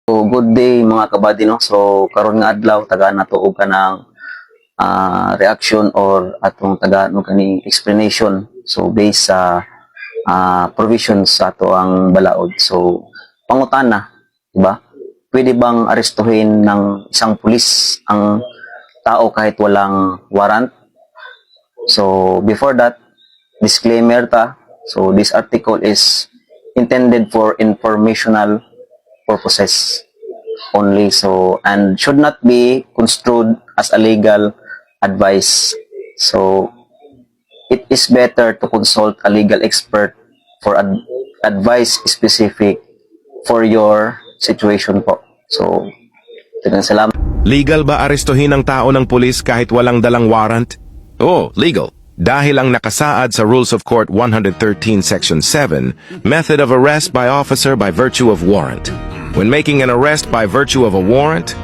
So, good day mga kabady, no? So karon nga adlaw taga natuog ka ng reaction or atong taga no kani explanation. So based sa provisions sa ato ang balaod. So pangutana, di ba? Pwede bang arestuhin ng isang pulis ang tao kahit walang warrant? So before that, disclaimer ta. So this article is intended for informational purposes only, so and should not be construed as a legal advice. So it is better to consult a legal expert for advice specific for your situation po. So daghang salamat. Legal ba arestuhin ang tao ng pulis kahit walang dalang warrant? Oh, legal. Dahil ang nakasaad sa Rules of Court 113 Section 7, method of arrest by officer by virtue of warrant. When making an arrest by virtue of a warrant,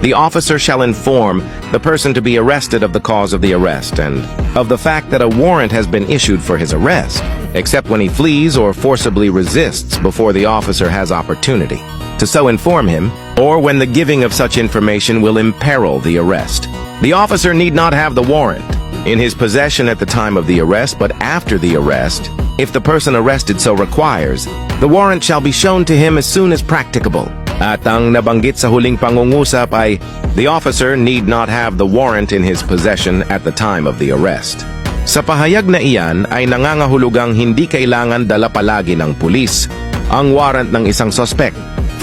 the officer shall inform the person to be arrested of the cause of the arrest and of the fact that a warrant has been issued for his arrest, except when he flees or forcibly resists before the officer has opportunity to so inform him, or when the giving of such information will imperil the arrest. The officer need not have the warrant in his possession at the time of the arrest, but after the arrest, if the person arrested so requires, the warrant shall be shown to him as soon as practicable. At ang nabanggit sa huling pangungusap ay, the officer need not have the warrant in his possession at the time of the arrest. Sa pahayag na iyan ay nangangahulugang hindi kailangan dala palagi ng pulis ang warrant ng isang sospek.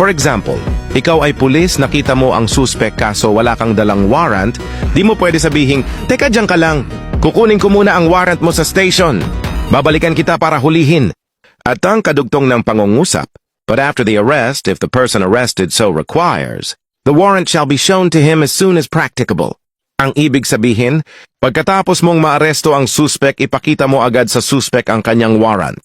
For example, ikaw ay pulis, nakita mo ang suspect kaso wala kang dalang warrant, di mo pwede sabihing, teka dyan ka lang, kukunin ko muna ang warrant mo sa station. Babalikan kita para hulihin. At ang kadugtong ng pangungusap, but after the arrest, if the person arrested so requires, the warrant shall be shown to him as soon as practicable. Ang ibig sabihin, pagkatapos mong maaresto ang suspect, ipakita mo agad sa suspect ang kanyang warrant.